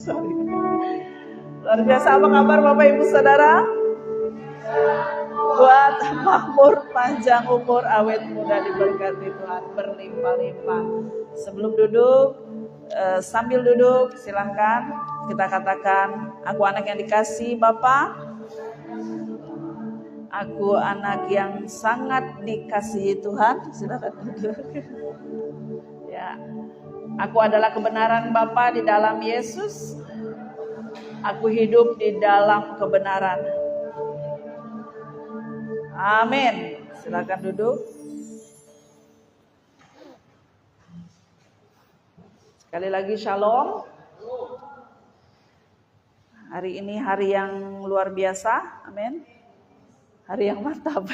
Sorry. Luar biasa, apa kabar Bapak Ibu Saudara? Buat makmur, panjang umur, awet muda, diberkati Tuhan berlimpah-limpah. Sebelum duduk, sambil duduk silahkan kita katakan, aku anak yang dikasihi Bapa, aku anak yang sangat dikasihi Tuhan. Silakan duduk. Ya. Aku adalah kebenaran Bapa di dalam Yesus. Aku hidup di dalam kebenaran. Amin. Silakan duduk. Sekali lagi shalom. Hari ini hari yang luar biasa. Amin. Hari yang mantap.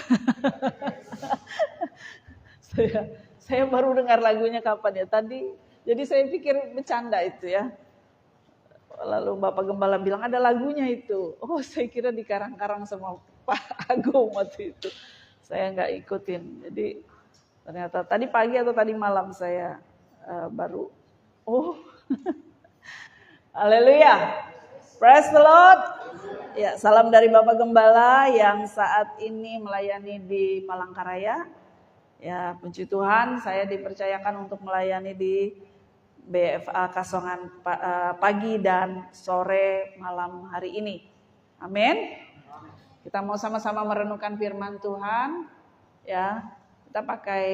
Saya baru dengar lagunya kapan ya tadi. Jadi saya pikir bercanda itu ya. Lalu Bapak Gembala bilang ada lagunya itu. Oh, saya kira dikarang-karang sama Pak Agung waktu itu. Saya nggak ikutin. Jadi ternyata tadi pagi atau tadi malam saya baru. Oh, haleluya. Praise the Lord. Ya, salam dari Bapak Gembala yang saat ini melayani di Palangkaraya. Ya, puji Tuhan, saya dipercayakan untuk melayani di BFA Kasongan pagi dan sore malam hari ini. Amin. Kita mau sama-sama merenungkan firman Tuhan. Ya, kita pakai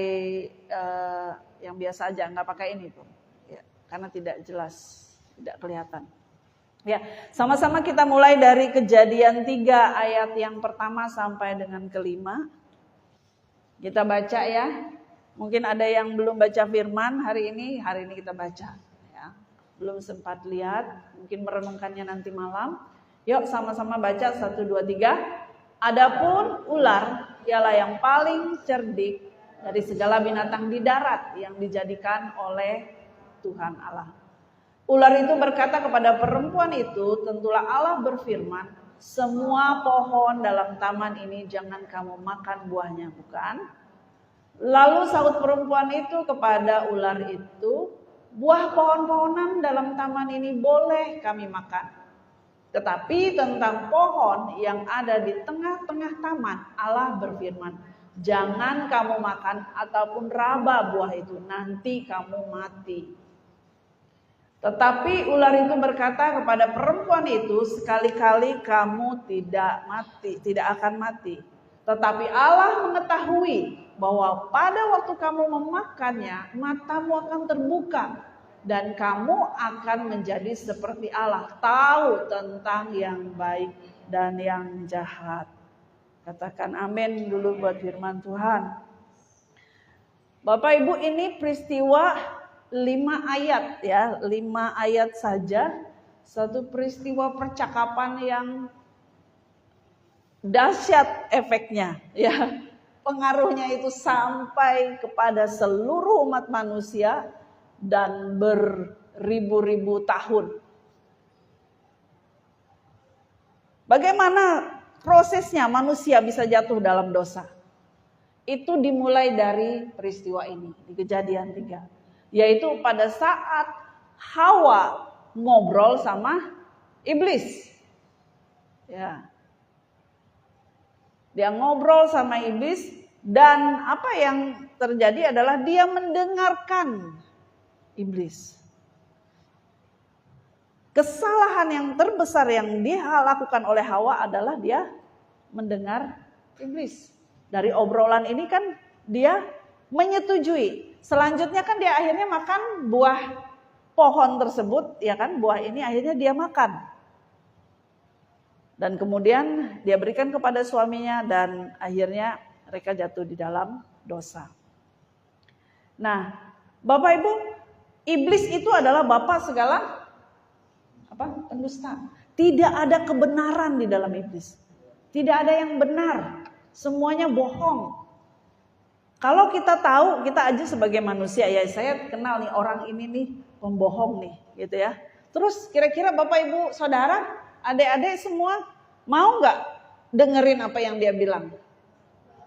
yang biasa aja, nggak pakai ini tuh. Ya, karena tidak jelas, tidak kelihatan. Ya, sama-sama kita mulai dari Kejadian 3 ayat yang pertama sampai dengan kelima. Kita baca ya. Mungkin ada yang belum baca firman hari ini kita baca. Ya. Belum sempat lihat, mungkin merenungkannya nanti malam. Yuk sama-sama baca 1, 2, 3. Adapun ular ialah yang paling cerdik dari segala binatang di darat yang dijadikan oleh Tuhan Allah. Ular itu berkata kepada perempuan itu, tentulah Allah berfirman, semua pohon dalam taman ini jangan kamu makan buahnya, bukan? Lalu sahut perempuan itu kepada ular itu, buah pohon-pohonan dalam taman ini boleh kami makan. Tetapi tentang pohon yang ada di tengah-tengah taman, Allah berfirman, jangan kamu makan ataupun raba buah itu, nanti kamu mati. Tetapi ular itu berkata kepada perempuan itu, sekali-kali kamu tidak akan mati. Tetapi Allah mengetahui bahwa pada waktu kamu memakannya, matamu akan terbuka dan kamu akan menjadi seperti Allah, tahu tentang yang baik dan yang jahat. Katakan amin dulu buat firman Tuhan. Bapak Ibu, ini peristiwa 5 ayat ya, 5 ayat saja. Satu peristiwa percakapan yang dahsyat efeknya ya. Pengaruhnya itu sampai kepada seluruh umat manusia dan beribu-ribu tahun. Bagaimana prosesnya manusia bisa jatuh dalam dosa? Itu dimulai dari peristiwa ini di Kejadian 3. Yaitu pada saat Hawa ngobrol sama iblis. Ya. Dia ngobrol sama iblis dan apa yang terjadi adalah dia mendengarkan iblis. Kesalahan yang terbesar yang dia lakukan oleh Hawa adalah dia mendengar iblis. Dari obrolan ini kan dia menyetujui. Selanjutnya kan dia akhirnya makan buah pohon tersebut, ya kan? Buah ini akhirnya dia makan. Dan kemudian dia berikan kepada suaminya dan akhirnya mereka jatuh di dalam dosa. Nah, Bapak Ibu, iblis itu adalah bapak segala pendusta. Tidak ada kebenaran di dalam iblis. Tidak ada yang benar. Semuanya bohong. Kalau kita tahu, kita aja sebagai manusia, ya saya kenal nih orang ini nih pembohong nih, gitu ya. Terus kira-kira Bapak Ibu Saudara, adik-adik semua mau nggak dengerin apa yang dia bilang?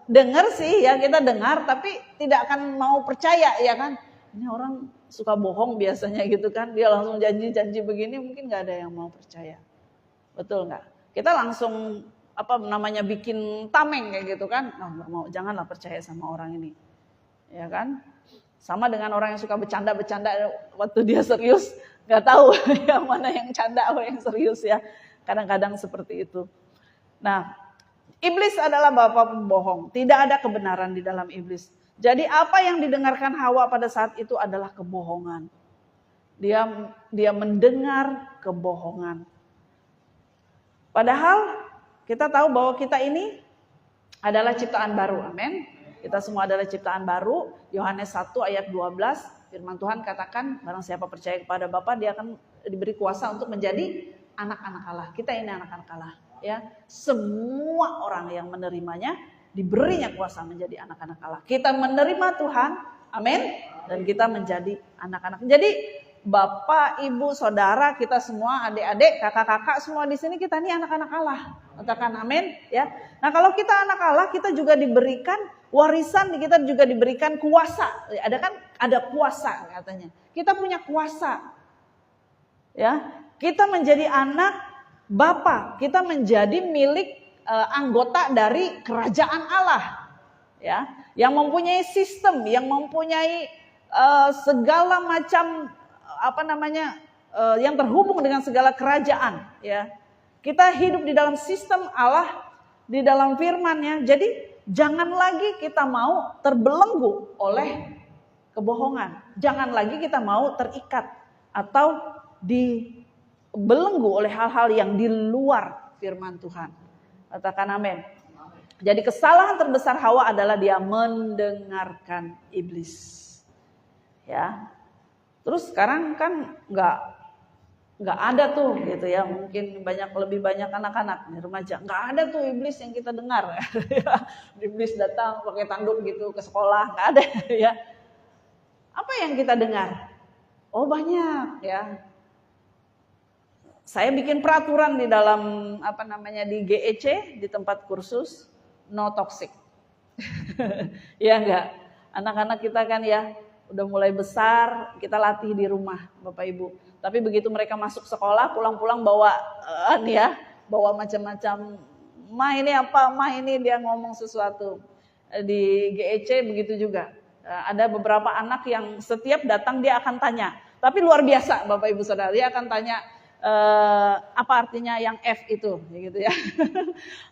Dengar sih ya, kita dengar, tapi tidak akan mau percaya ya kan. Ini orang suka bohong biasanya gitu kan, dia langsung janji-janji begini, mungkin nggak ada yang mau percaya. Betul nggak? Kita langsung bikin tameng kayak gitu kan, nggak mau, janganlah percaya sama orang ini, ya kan? Sama dengan orang yang suka bercanda-bercanda waktu dia serius, nggak tahu yang mana yang canda atau yang serius ya. Kadang-kadang seperti itu. Nah, iblis adalah bapa pembohong. Tidak ada kebenaran di dalam iblis. Jadi apa yang didengarkan Hawa pada saat itu adalah kebohongan. Dia mendengar kebohongan. Padahal kita tahu bahwa kita ini adalah ciptaan baru. Amin. Kita semua adalah ciptaan baru. Yohanes 1 ayat 12, firman Tuhan katakan, barang siapa percaya kepada Bapa, dia akan diberi kuasa untuk menjadi anak-anak Allah. Kita ini anak-anak Allah, ya. Semua orang yang menerimanya diberinya kuasa menjadi anak-anak Allah. Kita menerima Tuhan, amin, dan kita menjadi anak-anak. Jadi Bapak, Ibu, Saudara, kita semua, adik-adik, kakak-kakak, semua di sini kita ini anak-anak Allah. Katakan amin, ya. Nah, kalau kita anak Allah, kita juga diberikan warisan, kita juga diberikan kuasa. Ada kuasa katanya. Kita punya kuasa. Ya. Kita menjadi anak Bapa, kita menjadi milik anggota dari kerajaan Allah, ya, yang mempunyai sistem, yang mempunyai segala macam yang terhubung dengan segala kerajaan, ya. Kita hidup di dalam sistem Allah, di dalam firman-Nya. Jadi jangan lagi kita mau terbelenggu oleh kebohongan, jangan lagi kita mau terikat atau dibelenggu oleh hal-hal yang di luar firman Tuhan. Katakan amin. Jadi kesalahan terbesar Hawa adalah dia mendengarkan iblis. Ya. Terus sekarang kan nggak ada tuh gitu ya. Mungkin lebih banyak anak-anak di remaja. Nggak ada tuh iblis yang kita dengar. Iblis datang pakai tanduk gitu ke sekolah, nggak ada ya. Apa yang kita dengar? Oh banyak ya. Saya bikin peraturan di dalam di GEC, di tempat kursus, no toxic. Ya enggak? Anak-anak kita kan ya udah mulai besar, kita latih di rumah Bapak Ibu. Tapi begitu mereka masuk sekolah, pulang-pulang bawa macam-macam. Ma ini dia ngomong sesuatu. Di GEC begitu juga. Ada beberapa anak yang setiap datang dia akan tanya. Tapi luar biasa Bapak Ibu Saudara, dia akan tanya, apa artinya yang F itu, gitu ya.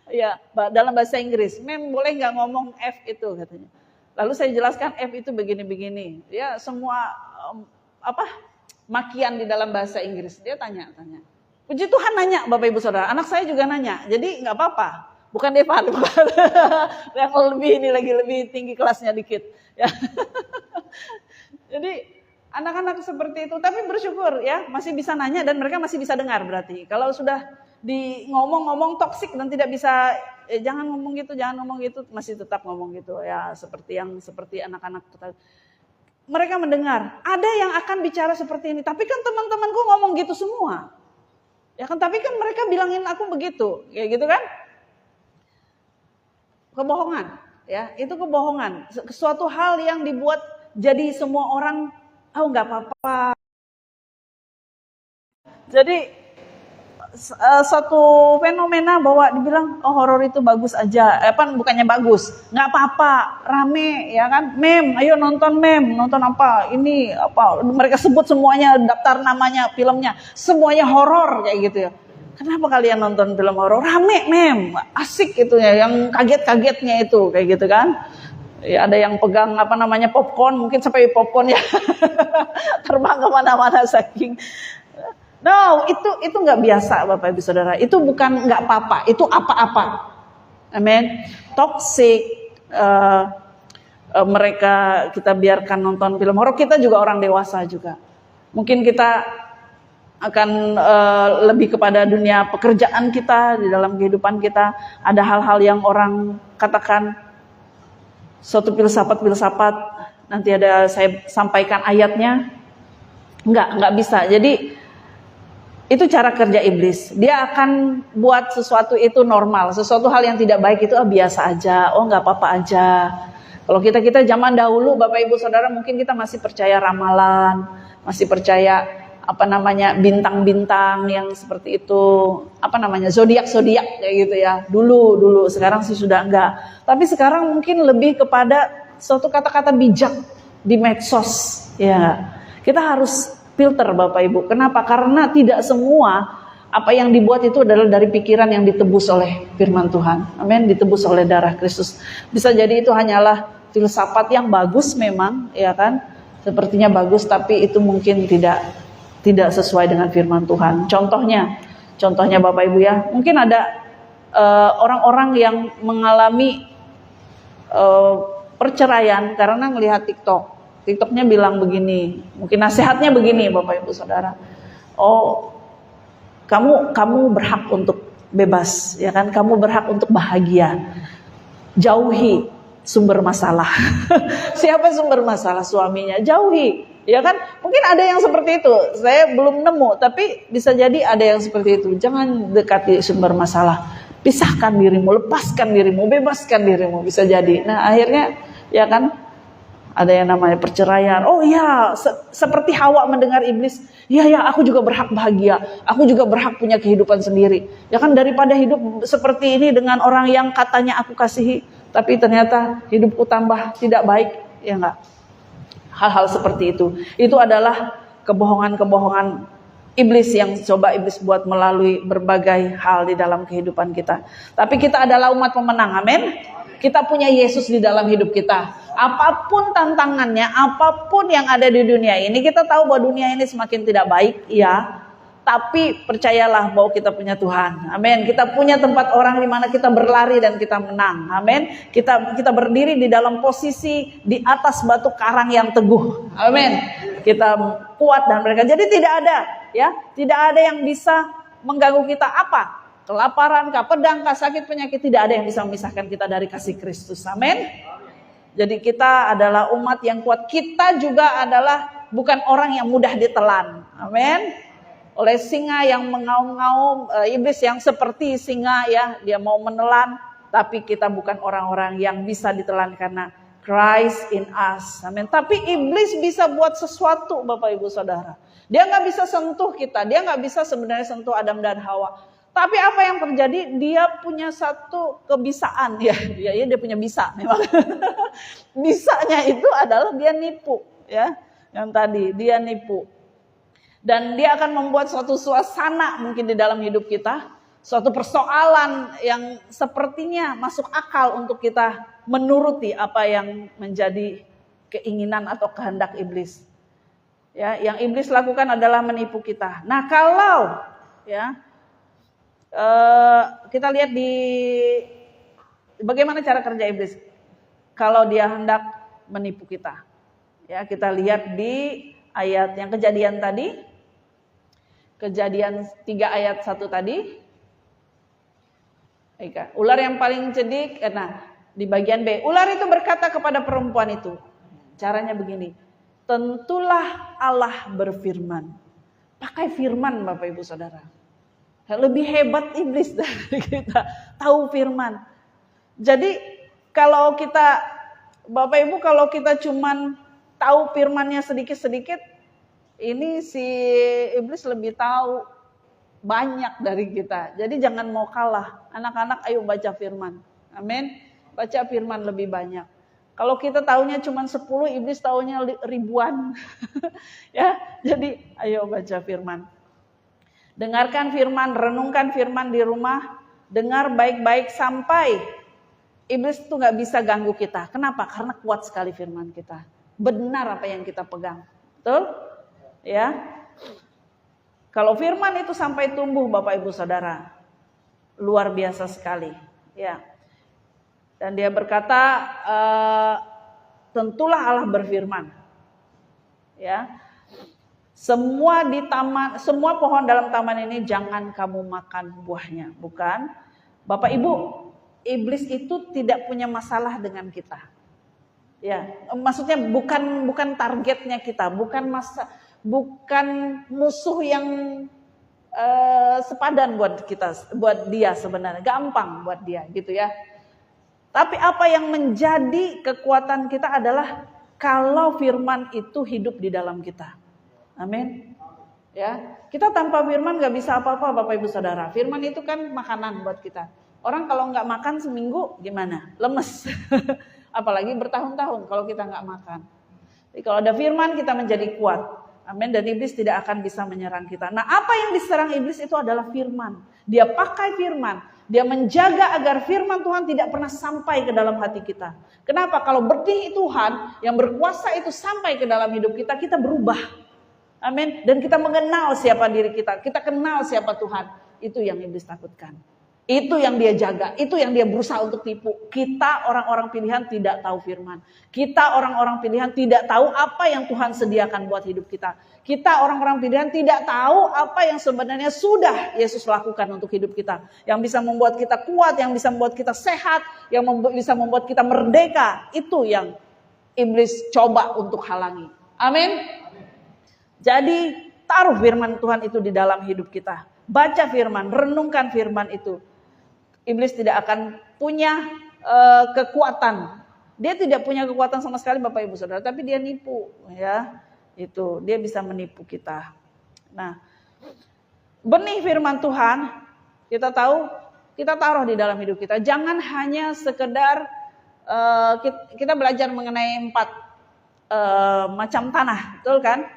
Ya, dalam bahasa Inggris, Mem boleh nggak ngomong F itu katanya. Lalu saya jelaskan F itu begini-begini. Ya semua makian di dalam bahasa Inggris dia tanya. Puji Tuhan nanya Bapak Ibu Saudara, anak saya juga nanya. Jadi nggak apa-apa. Bukan Devan, bukan. Yang lebih tinggi kelasnya dikit. Ya. Jadi anak-anak seperti itu, tapi bersyukur ya masih bisa nanya dan mereka masih bisa dengar berarti. Kalau sudah di ngomong-ngomong toksik dan tidak bisa, jangan ngomong gitu, masih tetap ngomong gitu ya, seperti anak-anak. Mereka mendengar. Ada yang akan bicara seperti ini, tapi kan teman-temanku ngomong gitu semua. Ya kan, tapi kan mereka bilangin aku begitu, kayak gitu kan? Kebohongan, ya itu kebohongan. Suatu hal yang dibuat jadi semua orang nggak apa-apa. Jadi satu fenomena bahwa dibilang horor itu bagus aja, bukannya bagus, nggak apa-apa, rame ya kan, mem, ayo nonton apa, ini apa, mereka sebut semuanya, daftar namanya, filmnya, semuanya horor kayak gitu ya. Kenapa kalian nonton film horor? Rame mem, asik itu ya, yang kaget-kagetnya itu kayak gitu kan. Ya, ada yang pegang popcorn, mungkin sampai popcorn ya terbang kemana-mana saking. No, itu nggak biasa Bapak Ibu Saudara. Itu bukan nggak apa-apa, itu apa-apa. Amin. Toxic. Mereka kita biarkan nonton film horor. Kita juga orang dewasa juga. Mungkin kita akan lebih kepada dunia pekerjaan kita, di dalam kehidupan kita ada hal-hal yang orang katakan suatu filsafat, nanti ada saya sampaikan ayatnya, nggak bisa. Jadi itu cara kerja iblis. Dia akan buat sesuatu itu normal, sesuatu hal yang tidak baik itu biasa aja, nggak apa-apa aja. Kalau kita zaman dahulu, Bapak Ibu Saudara, mungkin kita masih percaya ramalan, masih percaya bintang-bintang yang seperti itu, zodiak kayak gitu ya. Dulu, sekarang sih sudah enggak. Tapi sekarang mungkin lebih kepada suatu kata-kata bijak di medsos, ya. Kita harus filter, Bapak Ibu. Kenapa? Karena tidak semua apa yang dibuat itu adalah dari pikiran yang ditebus oleh firman Tuhan. Amin, ditebus oleh darah Kristus. Bisa jadi itu hanyalah filsafat yang bagus memang, ya kan? Sepertinya bagus, tapi itu mungkin tidak sesuai dengan firman Tuhan. Contohnya Bapak Ibu ya, mungkin ada orang-orang yang mengalami perceraian karena melihat TikToknya bilang begini, mungkin nasihatnya begini, Bapak Ibu Saudara. Oh, kamu berhak untuk bebas, ya kan? Kamu berhak untuk bahagia. Jauhi sumber masalah. Siapa sumber masalah? Suaminya. Jauhi, ya kan? Mungkin ada yang seperti itu. Saya belum nemu, tapi bisa jadi ada yang seperti itu. Jangan dekati sumber masalah. Pisahkan dirimu, lepaskan dirimu, bebaskan dirimu. Bisa jadi. Nah, akhirnya, ya kan? Ada yang namanya perceraian. Oh iya, seperti Hawa mendengar iblis. Ya, aku juga berhak bahagia. Aku juga berhak punya kehidupan sendiri. Ya kan, daripada hidup seperti ini dengan orang yang katanya aku kasihi, tapi ternyata hidupku tambah tidak baik. Ya enggak? Hal-hal seperti itu. Itu adalah kebohongan-kebohongan iblis yang coba iblis buat melalui berbagai hal di dalam kehidupan kita. Tapi kita adalah umat pemenang. Amin. Kita punya Yesus di dalam hidup kita. Apapun tantangannya, apapun yang ada di dunia ini, kita tahu bahwa dunia ini semakin tidak baik, ya. Tapi percayalah bahwa kita punya Tuhan. Amin. Kita punya tempat orang di mana kita berlari dan kita menang. Amin. Kita berdiri di dalam posisi di atas batu karang yang teguh. Amin. Kita kuat dan mereka. Jadi tidak ada yang bisa mengganggu kita apa? Kelaparan, pedang, sakit, penyakit, tidak ada yang bisa memisahkan kita dari kasih Kristus. Amin. Jadi kita adalah umat yang kuat. Kita juga adalah bukan orang yang mudah ditelan. Amin. Oleh singa yang mengaum-ngaum, iblis yang seperti singa, ya, dia mau menelan. Tapi kita bukan orang-orang yang bisa ditelan karena Christ in us. Amin. Tapi iblis bisa buat sesuatu, Bapak Ibu Saudara. Dia nggak bisa sentuh kita. Dia nggak bisa sebenarnya sentuh Adam dan Hawa. Tapi apa yang terjadi? Dia punya satu kebisaan, ya dia punya bisa memang. Bisanya itu adalah dia nipu, ya. Yang tadi dia nipu. Dan dia akan membuat suatu suasana mungkin di dalam hidup kita, suatu persoalan yang sepertinya masuk akal untuk kita menuruti apa yang menjadi keinginan atau kehendak iblis. Ya, yang iblis lakukan adalah menipu kita. Nah, kalau ya kita lihat di bagaimana cara kerja iblis kalau dia hendak menipu kita. Ya, kita lihat di ayat yang kejadian tadi. Kejadian 3 ayat 1 tadi. Ular yang paling cerdik, di bagian B. Ular itu berkata kepada perempuan itu. Caranya begini. Tentulah Allah berfirman. Pakai firman, Bapak Ibu Saudara. Lebih hebat iblis dari kita, tahu firman. Jadi kalau kita, Bapak Ibu, kalau kita cuman tahu firmannya sedikit-sedikit, ini si iblis lebih tahu banyak dari kita. Jadi jangan mau kalah. Anak-anak ayo baca firman. Amin. Baca firman lebih banyak. Kalau kita tahunya cuma 10, iblis tahunya ribuan. Ya, jadi ayo baca firman. Dengarkan firman, renungkan firman di rumah, dengar baik-baik sampai iblis itu gak bisa ganggu kita. Kenapa? Karena kuat sekali firman kita. Benar apa yang kita pegang. Betul? Ya. Kalau firman itu sampai tumbuh, Bapak Ibu Saudara, luar biasa sekali. Ya. Dan dia berkata, tentulah Allah berfirman. Ya. Semua pohon dalam taman ini jangan kamu makan buahnya, bukan? Bapak Ibu, iblis itu tidak punya masalah dengan kita. Ya, maksudnya bukan targetnya kita, bukan musuh yang sepadan buat kita, buat dia sebenarnya, gampang buat dia, gitu ya. Tapi apa yang menjadi kekuatan kita adalah kalau firman itu hidup di dalam kita. Amin. Ya, kita tanpa firman gak bisa apa-apa Bapak Ibu Saudara. Firman itu kan makanan buat kita. Orang kalau nggak makan seminggu gimana? Lemes. Apalagi bertahun-tahun kalau kita nggak makan. Jadi kalau ada firman kita menjadi kuat. Amin. Dan iblis tidak akan bisa menyerang kita. Nah, apa yang diserang iblis itu adalah firman. Dia pakai firman. Dia menjaga agar firman Tuhan tidak pernah sampai ke dalam hati kita. Kenapa? Kalau benih Tuhan yang berkuasa itu sampai ke dalam hidup kita, kita berubah. Amin. Dan kita mengenal siapa diri kita. Kita kenal siapa Tuhan. Itu yang iblis takutkan. Itu yang dia jaga, itu yang dia berusaha untuk tipu. Kita orang-orang pilihan tidak tahu firman. Kita orang-orang pilihan tidak tahu apa yang Tuhan sediakan buat hidup kita. Kita orang-orang pilihan tidak tahu apa yang sebenarnya sudah Yesus lakukan untuk hidup kita. Yang bisa membuat kita kuat, yang bisa membuat kita sehat, yang bisa membuat kita merdeka. Itu yang iblis coba untuk halangi. Amin. Jadi taruh firman Tuhan itu di dalam hidup kita. Baca firman, renungkan firman itu. Iblis tidak akan punya kekuatan. Dia tidak punya kekuatan sama sekali Bapak Ibu Saudara, tapi dia nipu, ya. Itu, dia bisa menipu kita. Nah, benih firman Tuhan kita tahu, kita taruh di dalam hidup kita. Jangan hanya sekedar kita belajar mengenai 4 macam tanah, betul kan?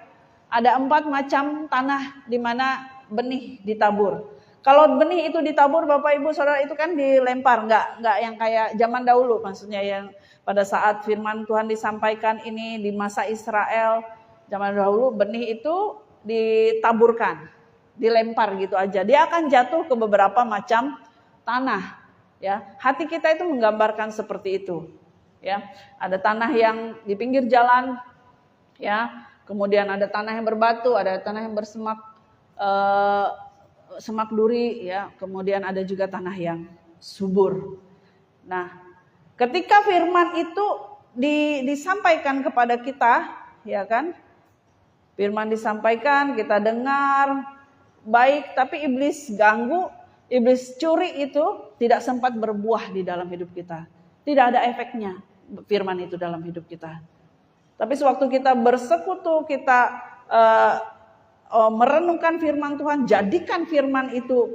Ada 4 macam tanah di mana benih ditabur. Kalau benih itu ditabur Bapak Ibu Saudara itu kan dilempar, enggak yang kayak zaman dahulu, maksudnya yang pada saat firman Tuhan disampaikan ini di masa Israel, zaman dahulu benih itu ditaburkan, dilempar gitu aja. Dia akan jatuh ke beberapa macam tanah, ya. Hati kita itu menggambarkan seperti itu, ya. Ada tanah yang di pinggir jalan, ya. Kemudian ada tanah yang berbatu, ada tanah yang bersemak semak duri, ya. Kemudian ada juga tanah yang subur. Nah, ketika firman itu disampaikan kepada kita, ya kan? Firman disampaikan, kita dengar baik, tapi iblis ganggu, iblis curi itu tidak sempat berbuah di dalam hidup kita. Tidak ada efeknya firman itu dalam hidup kita. Tapi sewaktu kita bersekutu, kita merenungkan firman Tuhan, jadikan firman itu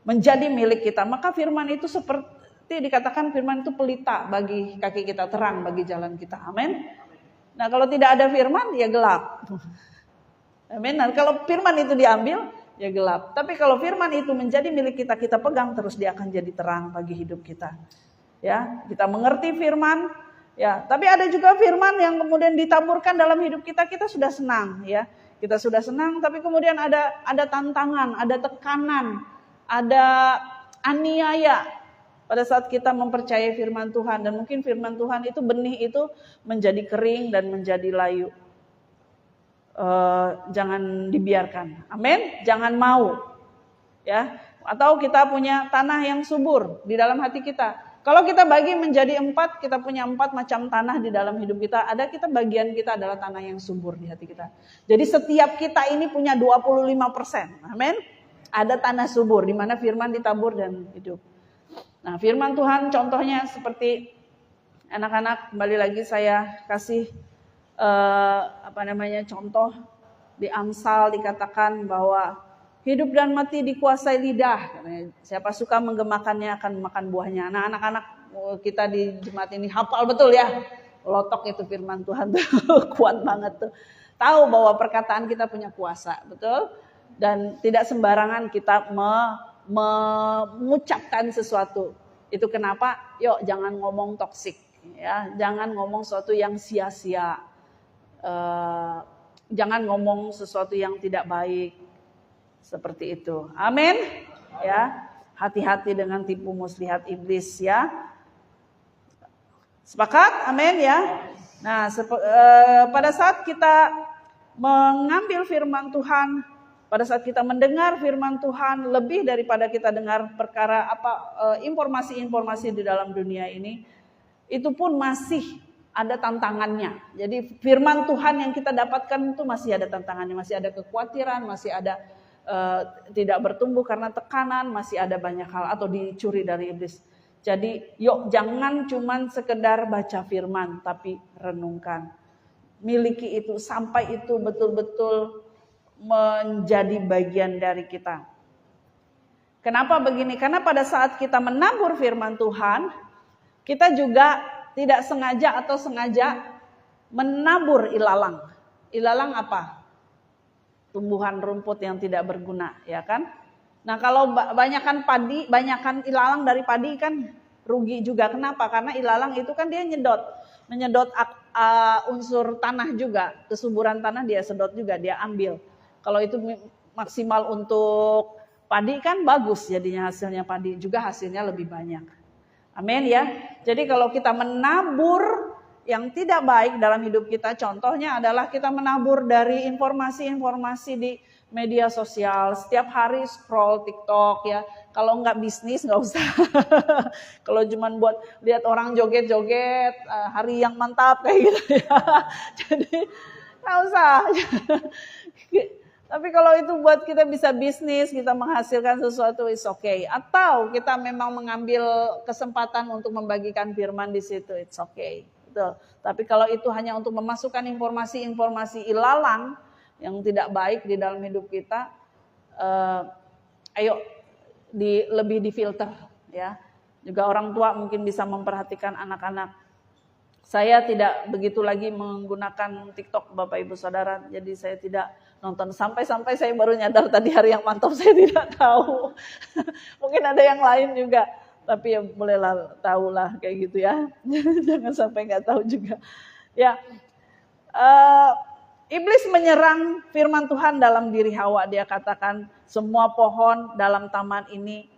menjadi milik kita. Maka firman itu seperti dikatakan firman itu pelita bagi kaki kita, terang bagi jalan kita. Amin. Nah, kalau tidak ada firman ya gelap. Amin. Nah, kalau firman itu diambil ya gelap. Tapi kalau firman itu menjadi milik kita, kita pegang terus, dia akan jadi terang bagi hidup kita. Ya, kita mengerti firman. Ya, tapi ada juga firman yang kemudian ditaburkan dalam hidup kita, kita sudah senang, ya. Kita sudah senang, tapi kemudian ada tantangan, ada tekanan, ada aniaya pada saat kita mempercayai firman Tuhan. Dan mungkin firman Tuhan itu, benih itu menjadi kering dan menjadi layu. Jangan dibiarkan, amin. Jangan mau, ya. Atau kita punya tanah yang subur di dalam hati kita. Kalau kita bagi menjadi 4, kita punya 4 macam tanah di dalam hidup kita. Bagian kita adalah tanah yang subur di hati kita. Jadi setiap kita ini punya 25%. Amin. Ada tanah subur di mana firman ditabur dan hidup. Nah, firman Tuhan contohnya seperti anak-anak, kembali lagi saya kasih contoh di Amsal dikatakan bahwa hidup dan mati dikuasai lidah. Siapa suka menggemakannya akan makan buahnya. Nah, anak-anak kita di jemaat ini hafal betul ya. Lotok itu firman Tuhan tuh kuat banget tuh. Tahu bahwa perkataan kita punya kuasa, betul? Dan tidak sembarangan kita mengucapkan sesuatu. Itu kenapa? Yuk, jangan ngomong toksik, ya. Jangan ngomong sesuatu yang sia-sia. Jangan ngomong sesuatu yang tidak baik. Seperti itu. Amin. Ya. Hati-hati dengan tipu muslihat iblis, ya. Sepakat? Amin, ya. Nah, pada saat kita mengambil firman Tuhan, pada saat kita mendengar firman Tuhan, lebih daripada kita dengar perkara informasi-informasi di dalam dunia ini, itu pun masih ada tantangannya. Jadi firman Tuhan yang kita dapatkan itu masih ada tantangannya, masih ada kekhawatiran, masih ada tidak bertumbuh karena tekanan, masih ada banyak hal atau dicuri dari iblis. Jadi yuk jangan cuman sekedar baca firman, tapi renungkan. Miliki itu sampai itu betul-betul menjadi bagian dari kita. Kenapa begini? Karena pada saat kita menabur firman Tuhan, kita juga tidak sengaja atau sengaja menabur ilalang. Ilalang apa? Tumbuhan rumput yang tidak berguna, ya kan? Nah kalau banyakkan padi, banyakkan ilalang dari padi kan rugi juga. Kenapa? Karena ilalang itu kan dia menyedot unsur tanah juga, kesuburan tanah dia sedot juga, dia ambil. Kalau itu maksimal untuk padi kan bagus jadinya hasilnya padi, juga hasilnya lebih banyak. Amin ya. Jadi kalau kita menabur yang tidak baik dalam hidup kita, contohnya adalah kita menabur dari informasi-informasi di media sosial, setiap hari scroll TikTok ya. Kalau nggak bisnis nggak usah. Kalau cuman buat lihat orang joget-joget, hari yang mantap kayak gitu ya. Jadi nggak usah. Tapi kalau itu buat kita bisa bisnis, kita menghasilkan sesuatu, it's okay. Atau kita memang mengambil kesempatan untuk membagikan firman di situ, it's okay. Betul. Tapi kalau itu hanya untuk memasukkan informasi-informasi ilalang yang tidak baik di dalam hidup kita, ayo lebih difilter ya. Juga orang tua mungkin bisa memperhatikan anak-anak. Saya tidak begitu lagi menggunakan TikTok Bapak Ibu Saudara, jadi saya tidak nonton sampai saya baru nyadar tadi hari yang mantap saya tidak tahu. Mungkin ada yang lain juga, tapi ya bolehlah tahulah kayak gitu ya. Jangan sampai nggak tahu juga. Ya. Iblis menyerang firman Tuhan dalam diri Hawa. Dia katakan semua pohon dalam taman ini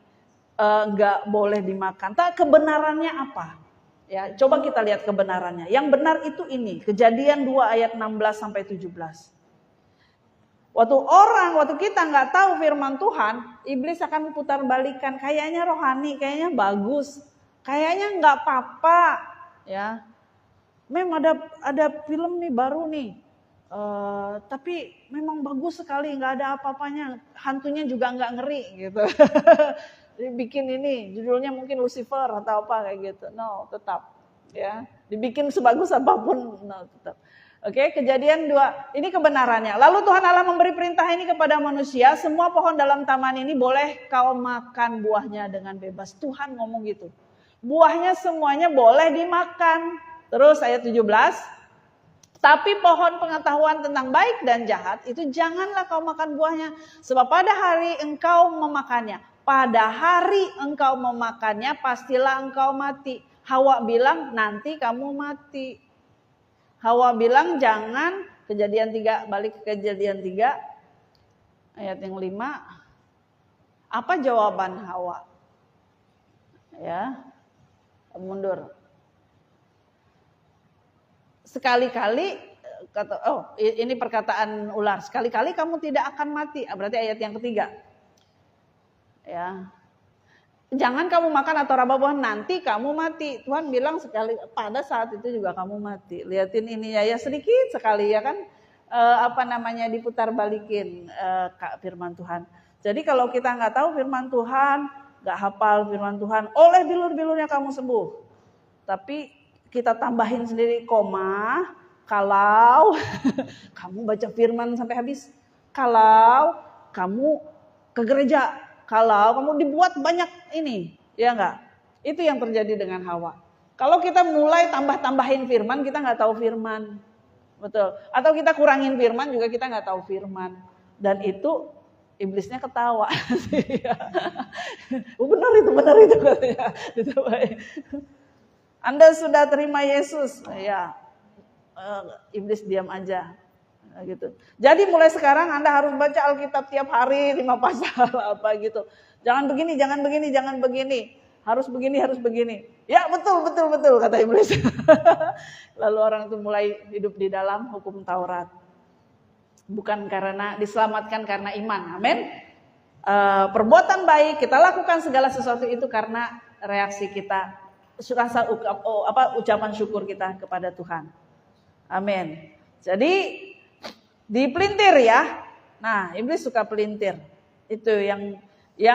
enggak boleh dimakan. Tak kebenarannya apa? Ya, coba kita lihat kebenarannya. Yang benar itu ini, Kejadian 2 ayat 16 sampai 17. Waktu kita nggak tahu firman Tuhan, iblis akan putar balikan. Kayaknya rohani, kayaknya bagus, kayaknya nggak apa-apa. Ya, memang ada film nih baru nih. Tapi memang bagus sekali, nggak ada apa-apanya, hantunya juga nggak ngeri gitu. Dibikin ini judulnya mungkin Lucifer atau apa kayak gitu. No, tetap ya. Dibikin sebagus apapun, no, tetap. Oke, Kejadian 2. Ini kebenarannya. Lalu Tuhan Allah memberi perintah ini kepada manusia, semua pohon dalam taman ini boleh kau makan buahnya dengan bebas. Tuhan ngomong gitu. Buahnya semuanya boleh dimakan. Terus ayat 17. Tapi pohon pengetahuan tentang baik dan jahat itu janganlah kau makan buahnya. Sebab pada hari engkau memakannya, pastilah engkau mati. Hawa bilang nanti kamu mati. Hawa bilang jangan. Kejadian 3, balik ke Kejadian 3 ayat yang 5. Apa jawaban Hawa? Ya, mundur. Sekali-kali ini perkataan ular. Sekali-kali kamu tidak akan mati. Berarti ayat yang ketiga. Ya. Jangan kamu makan atau raba buah, nanti kamu mati. Tuhan bilang sekali pada saat itu juga kamu mati. Liatin ini ya sedikit sekali ya kan. Diputar balikin firman Tuhan. Jadi kalau kita nggak tahu firman Tuhan, nggak hafal firman Tuhan, oleh bilur-bilurnya kamu sembuh. Tapi kita tambahin sendiri koma, kalau kamu baca firman sampai habis, kalau kamu ke gereja, kalau kamu dibuat banyak ini, ya enggak? Itu yang terjadi dengan Hawa. Kalau kita mulai tambah-tambahin firman, kita nggak tahu firman, betul. Atau kita kurangin firman juga kita nggak tahu firman, dan itu iblisnya ketawa. benar itu katanya. Anda sudah terima Yesus, ya iblis diam aja, gitu. Jadi mulai sekarang Anda harus baca Alkitab tiap hari 5 pasal apa gitu. Jangan begini, harus begini. Ya betul kata iblis. Lalu orang itu mulai hidup di dalam hukum Taurat, bukan karena diselamatkan karena iman, amin. Perbuatan baik kita lakukan segala sesuatu itu karena reaksi kita. Rasa ucapan syukur kita kepada Tuhan. Amin. Jadi dipelintir ya. Nah, iblis suka pelintir. Itu yang 2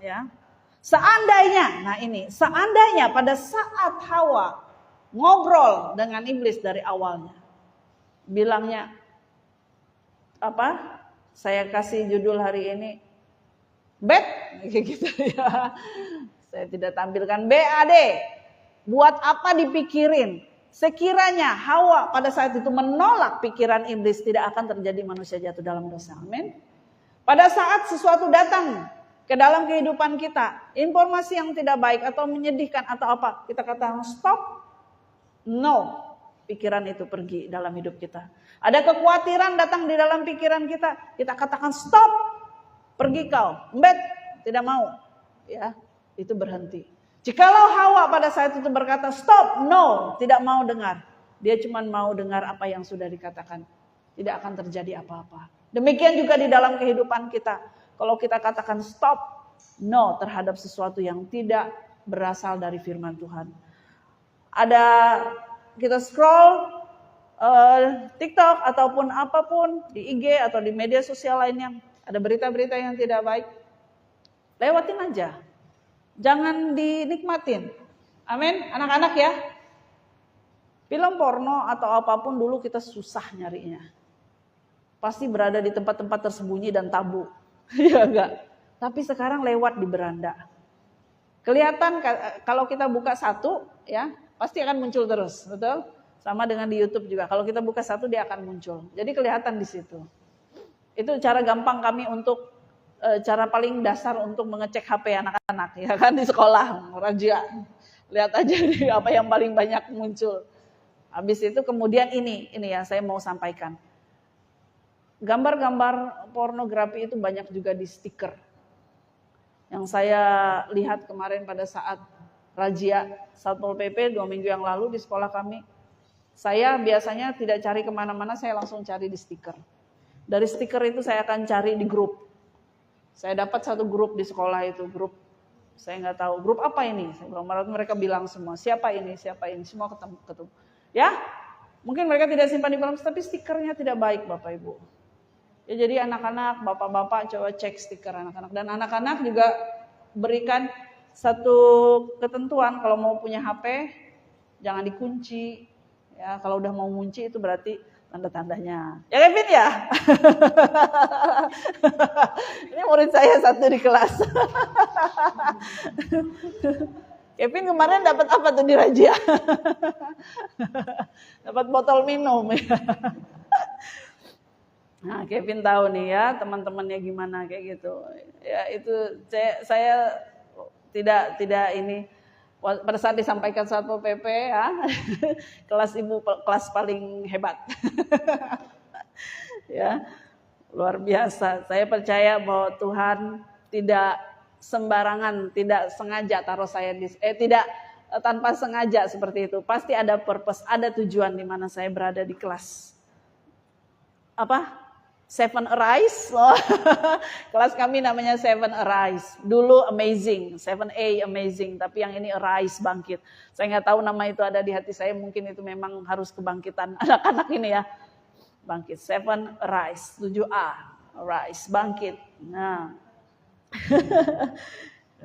ya. Seandainya pada saat Hawa ngobrol dengan iblis dari awalnya, bilangnya apa? Saya kasih judul hari ini bad, gitu ya. Saya tidak tampilkan BAD. Buat apa dipikirin? Sekiranya Hawa pada saat itu menolak pikiran iblis, tidak akan terjadi manusia jatuh dalam dosa. Amin. Pada saat sesuatu datang ke dalam kehidupan kita, informasi yang tidak baik atau menyedihkan atau apa, kita katakan stop. No, pikiran itu pergi dalam hidup kita. Ada kekhawatiran datang di dalam pikiran kita, kita katakan stop, pergi kau, embed, tidak mau, ya, itu berhenti. Jikalau Hawa pada saat itu berkata stop, no, tidak mau dengar, dia cuma mau dengar apa yang sudah dikatakan, tidak akan terjadi apa-apa. Demikian juga di dalam kehidupan kita, kalau kita katakan stop, no terhadap sesuatu yang tidak berasal dari firman Tuhan. Ada kita scroll TikTok ataupun apapun di IG atau di media sosial lainnya, ada berita-berita yang tidak baik, lewatin aja, jangan dinikmatin. Amin, anak-anak ya. Film porno atau apapun dulu kita susah nyarinya, pasti berada di tempat-tempat tersembunyi dan tabu, ya enggak? Tapi sekarang lewat di beranda, kelihatan kalau kita buka satu, ya pasti akan muncul terus, betul? Sama dengan di YouTube juga, kalau kita buka satu dia akan muncul. Jadi kelihatan di situ. Itu cara gampang kami untuk cara paling dasar untuk mengecek HP anak-anak, ya kan, di sekolah, razia. Lihat aja nih apa yang paling banyak muncul. Habis itu kemudian ini ya saya mau sampaikan. Gambar-gambar pornografi itu banyak juga di stiker. Yang saya lihat kemarin pada saat razia Satpol PP 2 minggu yang lalu di sekolah kami. Saya biasanya tidak cari kemana-mana, saya langsung cari di stiker. Dari stiker itu saya akan cari di grup. Saya dapat satu grup di sekolah itu, grup saya nggak tahu grup apa ini. Saya belum, mereka bilang semua siapa ini, semua ketemu. Ya, mungkin mereka tidak simpan di kolam, tapi stikernya tidak baik Bapak Ibu. Ya, jadi anak-anak, bapak-bapak coba cek stiker anak-anak, dan anak-anak juga berikan satu ketentuan, kalau mau punya HP jangan dikunci. Ya, kalau udah mau kunci itu berarti tanda-tandanya. Ya Kevin ya? Ini murid saya satu di kelas. Kevin kemarin dapat apa tuh di razia? Dapat botol minum. Nah, Kevin tahu nih ya teman-temannya gimana kayak gitu. Ya itu saya tidak ini. Pada saat disampaikan Satpol PP ya, kelas ibu kelas paling hebat. Ya, luar biasa. Saya percaya bahwa Tuhan tidak sembarangan, tidak sengaja taruh saya tidak tanpa sengaja seperti itu. Pasti ada purpose, ada tujuan di mana saya berada di kelas. Apa? Seven Arise, kelas kami namanya Seven Arise. Dulu Amazing, 7A Amazing, tapi yang ini Arise, bangkit. Saya nggak tahu nama itu ada di hati saya, mungkin itu memang harus kebangkitan anak-anak ini ya. Bangkit, Seven Arise, 7A, Arise, bangkit. Nah,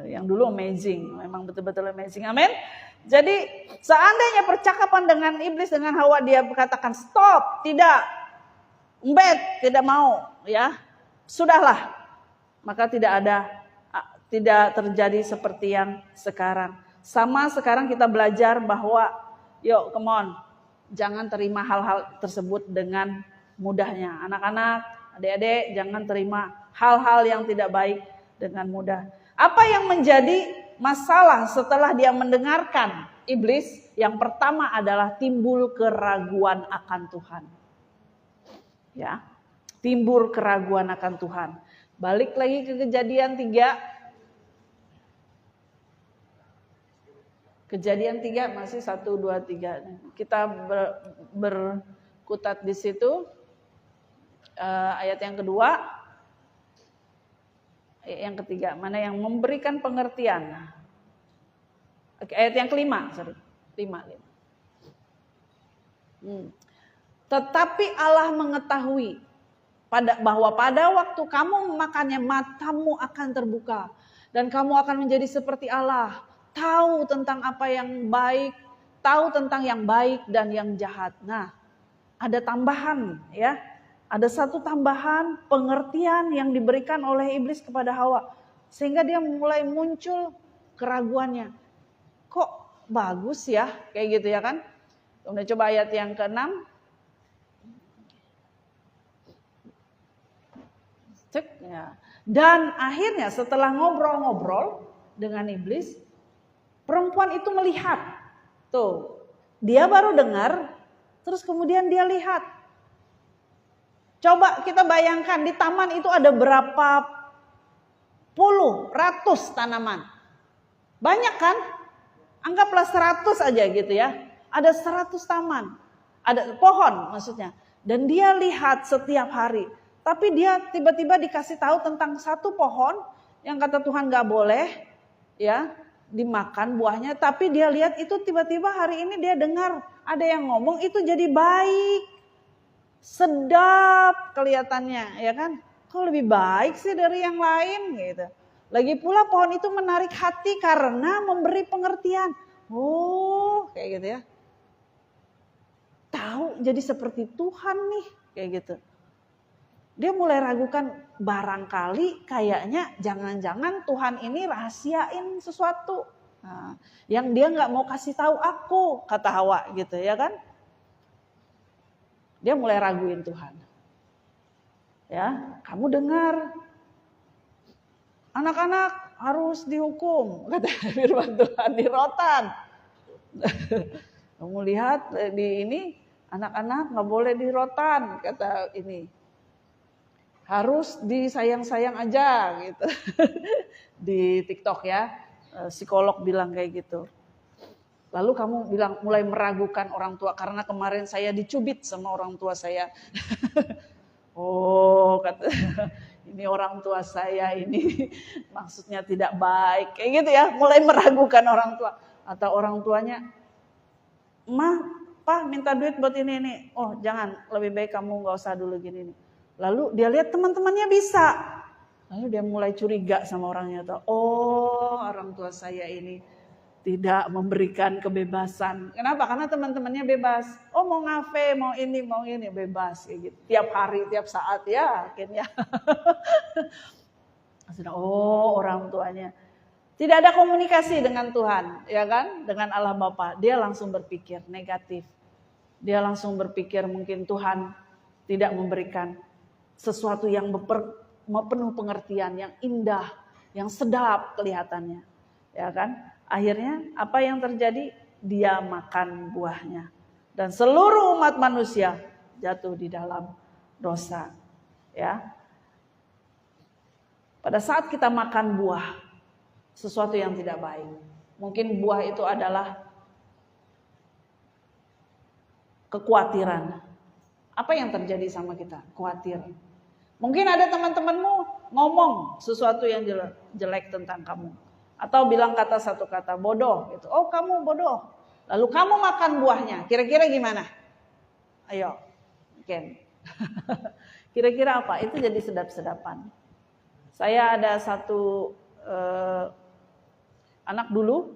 yang dulu Amazing, memang betul-betul Amazing, amin. Jadi seandainya percakapan dengan iblis, dengan Hawa, dia berkatakan stop, tidak. Embed, tidak mau, ya sudahlah, maka tidak terjadi seperti yang sekarang. Sama sekarang kita belajar bahwa yuk come on, jangan terima hal-hal tersebut dengan mudahnya. Anak-anak, adik-adik, jangan terima hal-hal yang tidak baik dengan mudah. Apa yang menjadi masalah setelah dia mendengarkan iblis? Yang pertama adalah timbul keraguan akan Tuhan. Ya, timbul keraguan akan Tuhan. Balik lagi ke Kejadian 3. Kejadian 3 masih 1, 2, 3. Kita berkutat di situ. Ayat yang kedua. Yang ketiga, mana yang memberikan pengertian. Ayat yang kelima, sorry. 5. Tetapi Allah mengetahui bahwa pada waktu kamu memakannya, matamu akan terbuka Dan kamu akan menjadi seperti Allah, tahu tentang apa yang baik, tahu tentang yang baik dan yang jahat. Nah, ada tambahan ya. Ada satu tambahan pengertian yang diberikan oleh iblis kepada Hawa. Sehingga dia mulai muncul keraguannya. Kok bagus ya? Kayak gitu ya kan? Kemudian coba ayat yang ke-6. Cek ya. Dan akhirnya setelah ngobrol-ngobrol dengan iblis, perempuan itu melihat. Tuh, dia baru dengar, terus kemudian dia lihat. Coba kita bayangkan di taman itu ada berapa puluh, ratus tanaman. Banyak kan? Anggaplah 100 aja gitu ya. Ada 100 taman. Ada pohon maksudnya. Dan dia lihat setiap hari. Tapi dia tiba-tiba dikasih tahu tentang satu pohon yang kata Tuhan gak boleh ya dimakan buahnya. Tapi dia lihat itu tiba-tiba hari ini dia dengar ada yang ngomong itu jadi baik. Sedap kelihatannya ya kan. Kok lebih baik sih dari yang lain gitu. Lagi pula pohon itu menarik hati karena memberi pengertian. Oh kayak gitu ya. Tahu jadi seperti Tuhan nih kayak gitu. Dia mulai ragukan barangkali kayaknya jangan-jangan Tuhan ini rahasiain sesuatu. Nah, yang dia gak mau kasih tahu aku, kata Hawa gitu ya kan. Dia mulai raguin Tuhan. Ya, kamu dengar anak-anak harus dihukum, kata firman Tuhan, di rotan. Kamu lihat di ini anak-anak gak boleh di rotan, kata ini. Harus disayang-sayang aja gitu. Di TikTok ya, psikolog bilang kayak gitu. Lalu kamu bilang mulai meragukan orang tua karena kemarin saya dicubit sama orang tua saya. Oh, kata ini orang tua saya ini maksudnya tidak baik. Kayak gitu ya, mulai meragukan orang tua. Atau orang tuanya, "Mah, Pak minta duit buat ini. Oh, jangan, lebih baik kamu gak usah dulu gini nih." Lalu dia lihat teman-temannya bisa. Lalu dia mulai curiga sama orangnya. Oh, orang tua saya ini tidak memberikan kebebasan. Kenapa? Karena teman-temannya bebas. Oh, mau ngafe, mau ini bebas kayak gitu. Tiap hari, tiap saat ya, akhirnya. Oh, orang tuanya. Tidak ada komunikasi dengan Tuhan, ya kan? Dengan Allah Bapa. Dia langsung berpikir negatif. Dia langsung berpikir mungkin Tuhan tidak memberikan sesuatu yang penuh pengertian, yang indah, yang sedap kelihatannya. Ya kan? Akhirnya apa yang terjadi? Dia makan buahnya. Dan seluruh umat manusia jatuh di dalam dosa. Ya. Pada saat kita makan buah, sesuatu yang tidak baik. Mungkin buah itu adalah kekhawatiran. Apa yang terjadi sama kita? Khawatir. Mungkin ada teman-temanmu ngomong sesuatu yang jelek tentang kamu. Atau bilang satu kata bodoh gitu. Oh, kamu bodoh. Lalu kamu makan buahnya. Kira-kira gimana? Ayo. Ken. Kira-kira apa? Itu jadi sedap-sedapan. Saya ada satu anak dulu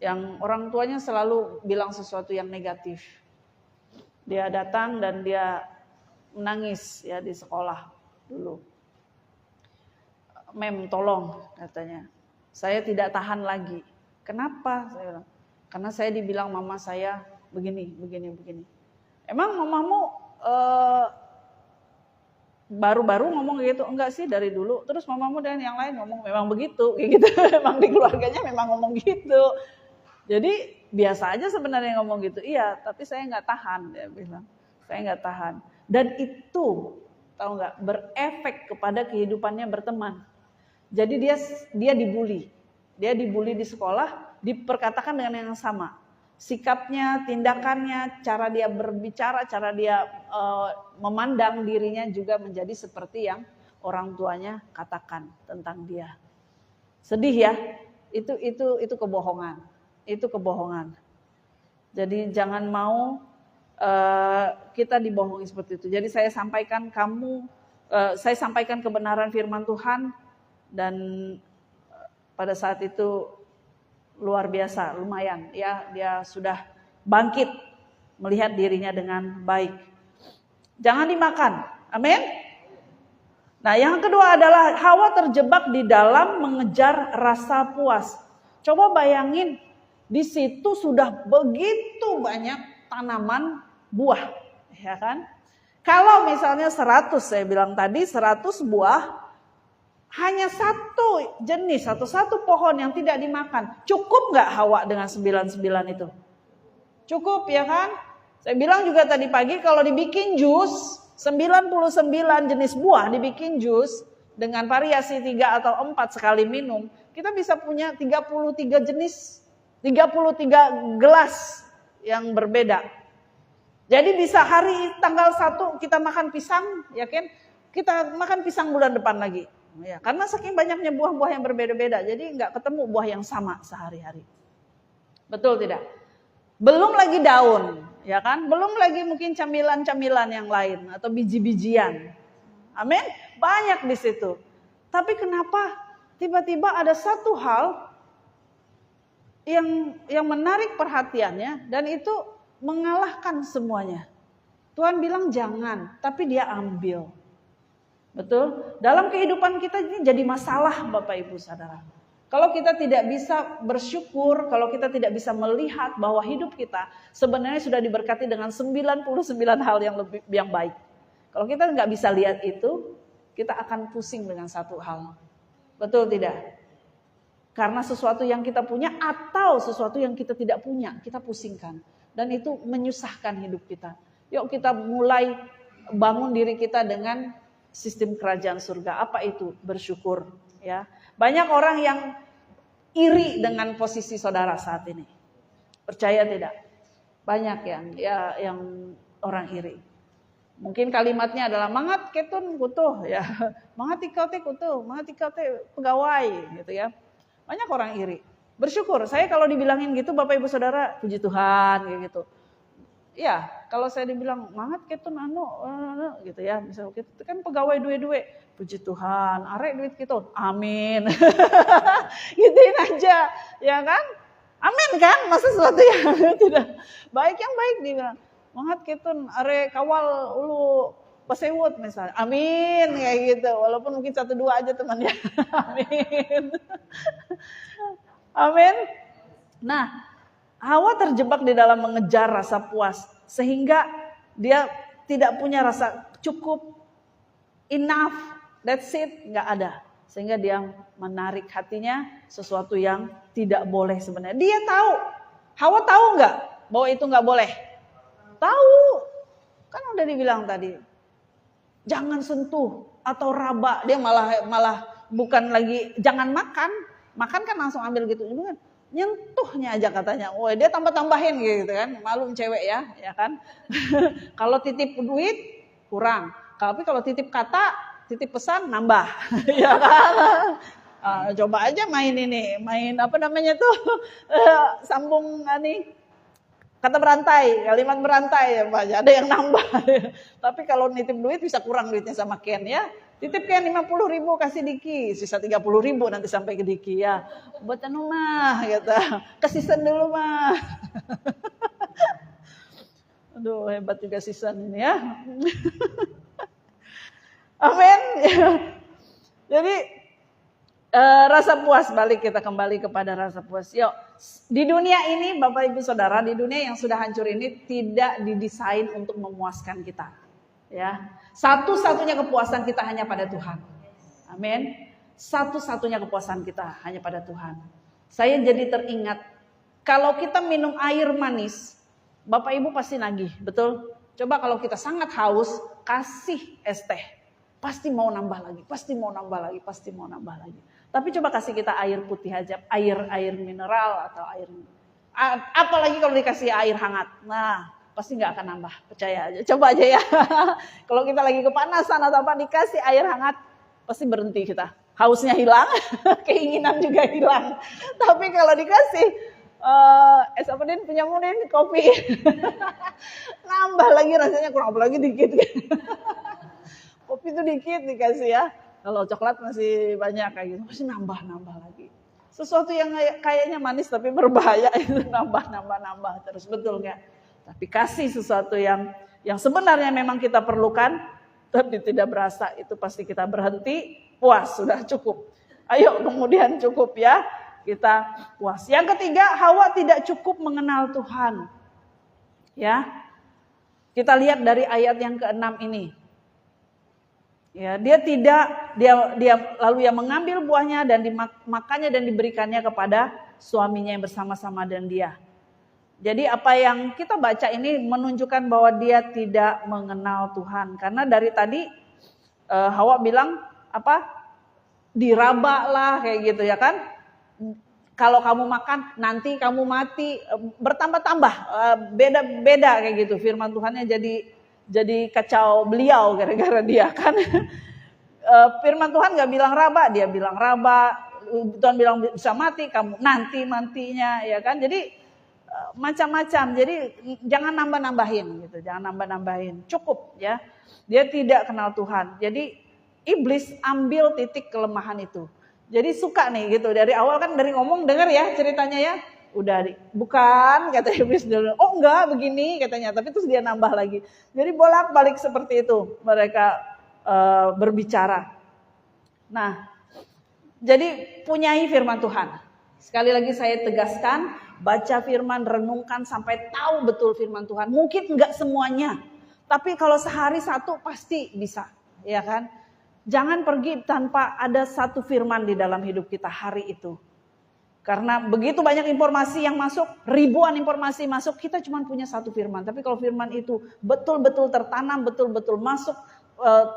yang orang tuanya selalu bilang sesuatu yang negatif. Dia datang dan dia menangis ya di sekolah dulu. Mem, tolong katanya. Saya tidak tahan lagi. Kenapa? Saya bilang. Karena saya dibilang mama saya begini. Emang mamamu baru-baru ngomong gitu? Enggak sih, dari dulu. Terus mamamu dan yang lain ngomong memang begitu, kayak gitu. Memang di keluarganya memang ngomong gitu. Jadi biasa aja sebenarnya ngomong gitu. Iya, tapi saya nggak tahan, dia bilang. Saya nggak tahan. Dan itu, tahu nggak, berefek kepada kehidupannya berteman. Jadi dia dibully. Dia dibully di sekolah, diperkatakan dengan yang sama. Sikapnya, tindakannya, cara dia berbicara, cara dia memandang dirinya juga menjadi seperti yang orang tuanya katakan tentang dia. Sedih ya, itu kebohongan, itu kebohongan. Jadi jangan mau kita dibohongi seperti itu. Jadi saya sampaikan kebenaran firman Tuhan dan pada saat itu luar biasa, lumayan ya, dia sudah bangkit melihat dirinya dengan baik. Jangan dimakan. Amin. Nah, yang kedua adalah Hawa terjebak di dalam mengejar rasa puas. Coba bayangin, di situ sudah begitu banyak tanaman buah, ya kan? Kalau misalnya 100, saya bilang tadi 100 buah, hanya satu jenis atau satu pohon yang tidak dimakan. Cukup nggak Hawa dengan 99 itu? Cukup, ya kan? Saya bilang juga tadi pagi, kalau dibikin jus, 99 jenis buah dibikin jus dengan variasi 3 atau 4 sekali minum, kita bisa punya 33 jenis, 33 gelas yang berbeda. Jadi bisa hari tanggal 1 kita makan pisang, ya kan? Kita makan pisang bulan depan lagi. Ya, karena saking banyaknya buah-buah yang berbeda-beda, jadi nggak ketemu buah yang sama sehari-hari. Betul tidak? Belum lagi daun, ya kan? Belum lagi mungkin camilan-camilan yang lain atau biji-bijian. Amin. Banyak di situ. Tapi kenapa tiba-tiba ada satu hal yang menarik perhatiannya dan itu mengalahkan semuanya. Tuhan bilang jangan, tapi dia ambil. Betul? Dalam kehidupan kita ini jadi masalah Bapak Ibu Saudara. Kalau kita tidak bisa bersyukur, kalau kita tidak bisa melihat bahwa hidup kita sebenarnya sudah diberkati dengan 99 hal yang baik. Kalau kita nggak bisa lihat itu, kita akan pusing dengan satu hal. Betul tidak? Karena sesuatu yang kita punya atau sesuatu yang kita tidak punya, kita pusingkan. Dan itu menyusahkan hidup kita. Yuk kita mulai bangun diri kita dengan sistem kerajaan surga. Apa itu? Bersyukur. Ya. Banyak orang yang iri dengan posisi saudara saat ini. Percaya tidak? Banyak yang orang iri. Mungkin kalimatnya adalah mangat ketun kutuh ya. Mangat ikote kutuh, mangat ikote pegawai gitu ya. Banyak orang iri. Bersyukur. Saya kalau dibilangin gitu Bapak Ibu Saudara, puji Tuhan kayak gitu. Ya, kalau saya dibilang mangat ketun gitu ya, misalnya kita kan pegawai duwe-duwe, puji Tuhan, arek duit kita, amin. Gituin aja, ya kan? Amin kan? Masa sesuatu yang tidak baik yang baik dibilang. Mangat ketun arek kawal ulu pasewut misalnya, amin kayak gitu. Walaupun mungkin 1-2 aja temannya, amin. Amin. Nah, Hawa terjebak di dalam mengejar rasa puas sehingga dia tidak punya rasa cukup, enough, that's it, nggak ada. Sehingga dia menarik hatinya sesuatu yang tidak boleh sebenarnya. Dia tahu, Hawa tahu nggak bahwa itu nggak boleh? Tahu, kan udah dibilang tadi. Jangan sentuh atau raba, dia malah bukan lagi jangan makan kan langsung ambil gitu. Nyentuhnya aja katanya, wah dia tambah-tambahin gitu kan, malum cewek ya kan. Kalau titip duit kurang, tapi kalau titip kata, titip pesan nambah, ya kan. Coba aja main apa namanya tuh, sambung kata berantai, kalimat berantai ya Pak, ada yang nambah. Tapi kalau nitip duit bisa kurang duitnya sama Ken ya. Titip Ken 50.000 kasih Diki, sisa 30.000 nanti sampai ke Diki ya. Buat mah gitu. Kesisan dulu mah. Aduh hebat juga sisan ini ya. Amin. Jadi rasa puas, balik kita kembali kepada rasa puas. Yuk, di dunia ini Bapak Ibu Saudara, di dunia yang sudah hancur ini tidak didesain untuk memuaskan kita. Ya, satu-satunya kepuasan kita hanya pada Tuhan. Amin. Satu-satunya kepuasan kita hanya pada Tuhan. Saya jadi teringat, kalau kita minum air manis, Bapak Ibu pasti nagih, betul? Coba kalau kita sangat haus, kasih es teh. Pasti mau nambah lagi, pasti mau nambah lagi, pasti mau nambah lagi. Tapi coba kasih kita air putih aja, air mineral atau air. Apalagi kalau dikasih air hangat. Nah, pasti nggak akan nambah, percaya aja. Coba aja ya. Kalau kita lagi kepanasan atau apa, dikasih air hangat, pasti berhenti kita. Hausnya hilang, keinginan juga hilang. Tapi kalau dikasih es apa din, punya mudin, kopi, nambah lagi rasanya kurang apa lagi dikit. Kopi itu dikit dikasih ya. Kalau coklat masih banyak kayak gitu, pasti nambah lagi. Sesuatu yang kayaknya manis tapi berbahaya itu nambah terus, betul nggak? Tapi kasih sesuatu yang sebenarnya memang kita perlukan, tapi tidak berasa, itu pasti kita berhenti, puas, sudah cukup. Ayo kemudian cukup ya, kita puas. Yang ketiga, Hawa tidak cukup mengenal Tuhan. Ya, kita lihat dari ayat yang ke-6 ini. Ya, dia lalu yang mengambil buahnya dan dimakannya dan diberikannya kepada suaminya yang bersama-sama dengan dia. Jadi apa yang kita baca ini menunjukkan bahwa dia tidak mengenal Tuhan. Karena dari tadi Hawa bilang apa? Diraba lah kayak gitu ya kan. Kalau kamu makan nanti kamu mati, bertambah-tambah, beda-beda kayak gitu. Firman Tuhannya jadi kacau beliau gara-gara dia kan. Firman Tuhan gak bilang raba, dia bilang raba. Tuhan bilang bisa mati, kamu nantinya ya kan. Jadi macam-macam. Jadi jangan nambah-nambahin gitu, jangan nambah-nambahin. Cukup ya. Dia tidak kenal Tuhan. Jadi iblis ambil titik kelemahan itu. Jadi suka nih gitu. Dari awal kan dari ngomong dengar ya ceritanya ya. Udah bukan kata iblis dulu. Oh enggak begini katanya, tapi terus dia nambah lagi. Jadi bolak-balik seperti itu mereka berbicara. Nah, jadi punyai firman Tuhan. Sekali lagi saya tegaskan, baca firman, renungkan sampai tahu betul firman Tuhan. Mungkin enggak semuanya, tapi kalau sehari satu pasti bisa, ya kan? Jangan pergi tanpa ada satu firman di dalam hidup kita hari itu. Karena begitu banyak informasi yang masuk, ribuan informasi masuk, kita cuma punya satu firman. Tapi kalau firman itu betul-betul tertanam, betul-betul masuk,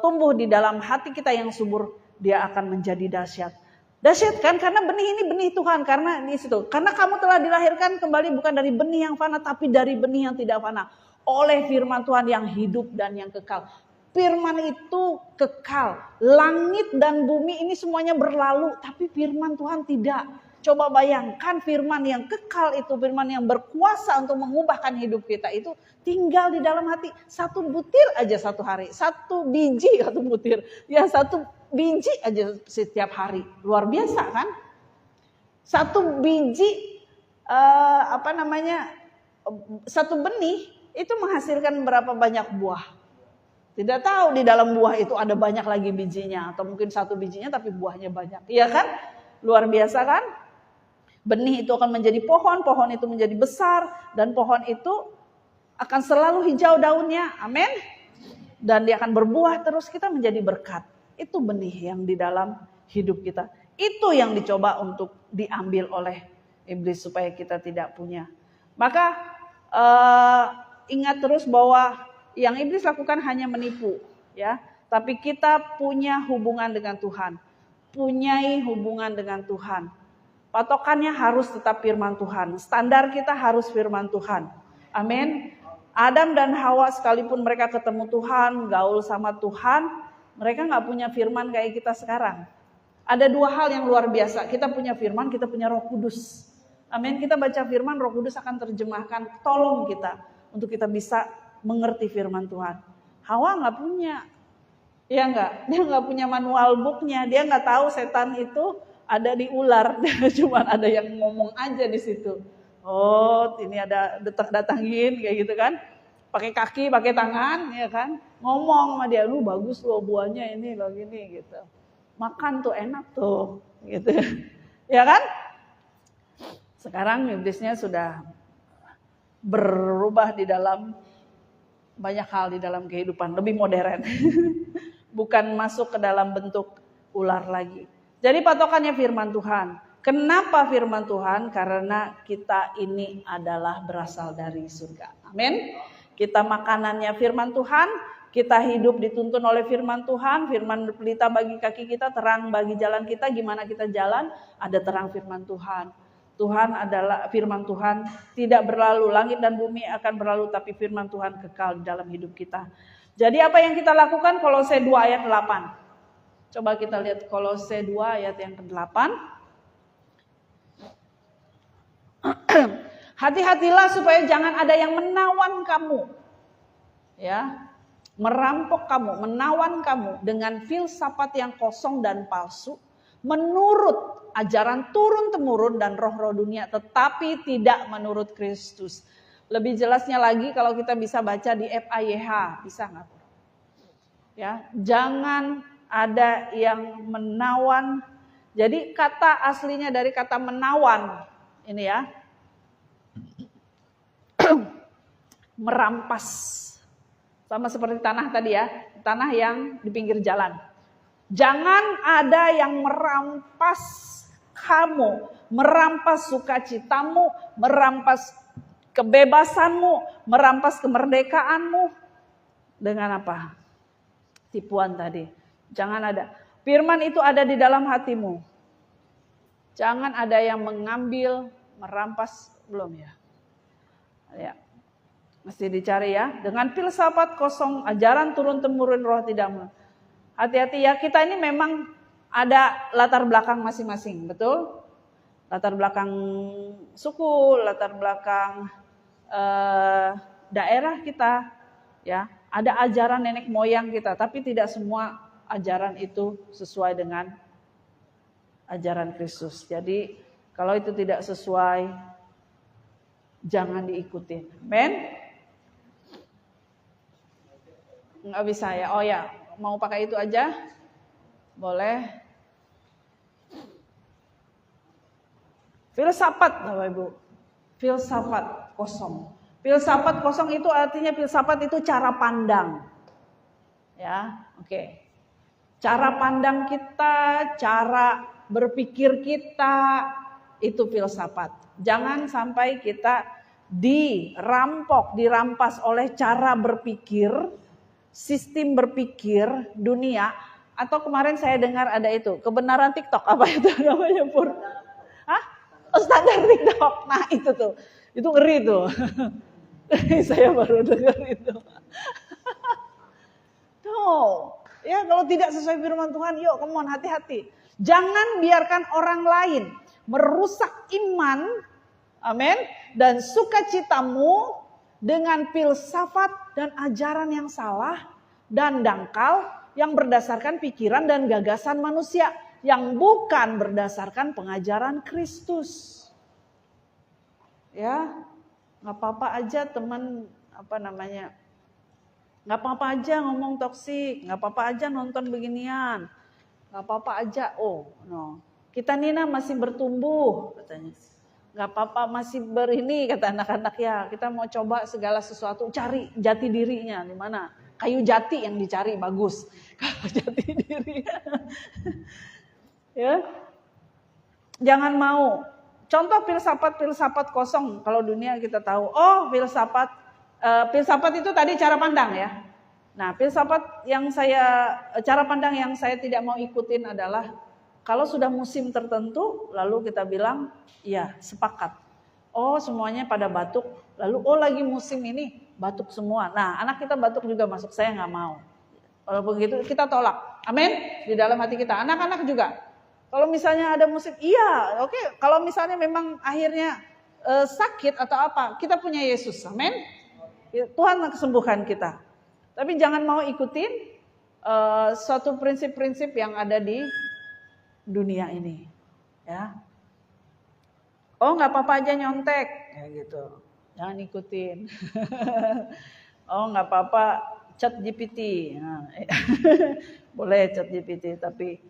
tumbuh di dalam hati kita yang subur, dia akan menjadi dahsyat. Dahsyat kan? Karena benih ini benih Tuhan. Karena di situ. Karena kamu telah dilahirkan kembali bukan dari benih yang fana, tapi dari benih yang tidak fana. Oleh firman Tuhan yang hidup dan yang kekal. Firman itu kekal. Langit dan bumi ini semuanya berlalu, tapi firman Tuhan tidak. Coba bayangkan firman yang kekal itu, firman yang berkuasa untuk mengubahkan hidup kita itu tinggal di dalam hati. Satu butir aja satu hari, satu biji satu butir, ya satu biji aja setiap hari. Luar biasa kan? Satu biji, satu benih itu menghasilkan berapa banyak buah. Tidak tahu di dalam buah itu ada banyak lagi bijinya, atau mungkin satu bijinya tapi buahnya banyak. Iya kan? Luar biasa kan? Benih itu akan menjadi pohon, pohon itu menjadi besar, dan pohon itu akan selalu hijau daunnya, amin. Dan dia akan berbuah terus, kita menjadi berkat. Itu benih yang di dalam hidup kita. Itu yang dicoba untuk diambil oleh iblis supaya kita tidak punya. Maka ingat terus bahwa yang iblis lakukan hanya menipu, ya. Tapi kita punya hubungan dengan Tuhan, punyai hubungan dengan Tuhan. Patokannya harus tetap firman Tuhan. Standar kita harus firman Tuhan. Amin. Adam dan Hawa sekalipun mereka ketemu Tuhan, gaul sama Tuhan, mereka gak punya firman kayak kita sekarang. Ada dua hal yang luar biasa. Kita punya firman, kita punya Roh Kudus. Amin. Kita baca firman, Roh Kudus akan terjemahkan, tolong kita untuk kita bisa mengerti firman Tuhan. Hawa gak punya. Ya enggak? Dia gak punya manual booknya. Dia gak tahu setan itu ada di ular, cuma ada yang ngomong aja di situ. Oh, ini ada datangin kayak gitu kan. Pakai kaki, pakai tangan, ya kan. Ngomong sama dia, lu bagus loh buahnya ini loh gini gitu. Makan tuh enak tuh, gitu. Ya kan? Sekarang iblisnya sudah berubah di dalam banyak hal di dalam kehidupan, lebih modern. Bukan masuk ke dalam bentuk ular lagi. Jadi patokannya firman Tuhan. Kenapa firman Tuhan? Karena kita ini adalah berasal dari surga. Amin. Kita makanannya firman Tuhan. Kita hidup dituntun oleh firman Tuhan. Firman pelita bagi kaki kita, terang bagi jalan kita. Gimana kita jalan? Ada terang firman Tuhan. Tuhan adalah firman Tuhan tidak berlalu. Langit dan bumi akan berlalu, tapi firman Tuhan kekal di dalam hidup kita. Jadi apa yang kita lakukan? Kolose 2 ayat 8. Coba kita lihat Kolose 2 ayat yang ke-8. Hati-hatilah supaya jangan ada yang menawan kamu. Ya, merampok kamu, menawan kamu dengan filsafat yang kosong dan palsu menurut ajaran turun-temurun dan roh-roh dunia, tetapi tidak menurut Kristus. Lebih jelasnya lagi kalau kita bisa baca di FAYH, bisa nggak? Ya, jangan ada yang menawan. Jadi kata aslinya dari kata menawan ini ya, merampas. Sama seperti tanah tadi ya, tanah yang di pinggir jalan. Jangan ada yang merampas kamu, merampas sukacitamu, merampas kebebasanmu, merampas kemerdekaanmu. Dengan apa? Tipuan tadi. Jangan ada. Firman itu ada di dalam hatimu. Jangan ada yang mengambil, merampas, belum ya? Ya. Mesti dicari ya. Dengan filsafat kosong, ajaran turun-temurun roh tidak. Hati-hati ya, kita ini memang ada latar belakang masing-masing, betul? Latar belakang suku, latar belakang daerah kita, ya. Ada ajaran nenek moyang kita, tapi tidak semua ajaran itu sesuai dengan ajaran Kristus. Jadi kalau itu tidak sesuai, jangan diikutin. Amen? Nggak bisa ya? Oh ya, mau pakai itu aja? Boleh. Filsafat, Bapak Ibu. Filsafat kosong. Filsafat kosong itu artinya filsafat itu cara pandang. Ya, oke. Cara pandang kita, cara berpikir kita, itu filsafat. Jangan sampai kita dirampas oleh cara berpikir, sistem berpikir dunia. Atau kemarin saya dengar ada itu, kebenaran TikTok, apa itu namanya Pur? Hah? Oh, standar TikTok. Nah itu tuh, itu ngeri tuh. Saya baru dengar itu. Tuh, ya kalau tidak sesuai firman Tuhan, yuk come on, hati-hati. Jangan biarkan orang lain merusak iman, amin, dan sukacitamu dengan filsafat dan ajaran yang salah dan dangkal yang berdasarkan pikiran dan gagasan manusia yang bukan berdasarkan pengajaran Kristus. Ya, nggak apa-apa aja teman, nggak apa-apa aja ngomong toksik, nggak apa-apa aja nonton beginian, nggak apa-apa aja. Oh, no, kita Nina masih bertumbuh katanya. Nggak apa-apa masih berini kata anak-anak ya. Kita mau coba segala sesuatu, cari jati dirinya di mana. Kayu jati yang dicari bagus. Kalau jati diri. Ya. Jangan mau. Contoh filsafat kosong kalau dunia kita tahu. Oh, filsafat itu tadi cara pandang ya. Nah, cara pandang yang saya tidak mau ikutin adalah kalau sudah musim tertentu, lalu kita bilang, ya sepakat. Oh semuanya pada batuk, lalu lagi musim ini batuk semua. Nah anak kita batuk juga masuk, saya nggak mau. Kalau begitu kita tolak, amin. Di dalam hati kita, anak-anak juga. Kalau misalnya ada musim, iya oke. Kalau misalnya memang akhirnya sakit atau apa, kita punya Yesus, amin. Tuhan kesembuhan kita. Tapi jangan mau ikutin suatu prinsip-prinsip yang ada di dunia ini, ya. Oh nggak apa-apa aja nyontek, ya gitu. Jangan ikutin. Oh nggak apa-apa chat GPT, nah, boleh chat GPT, tapi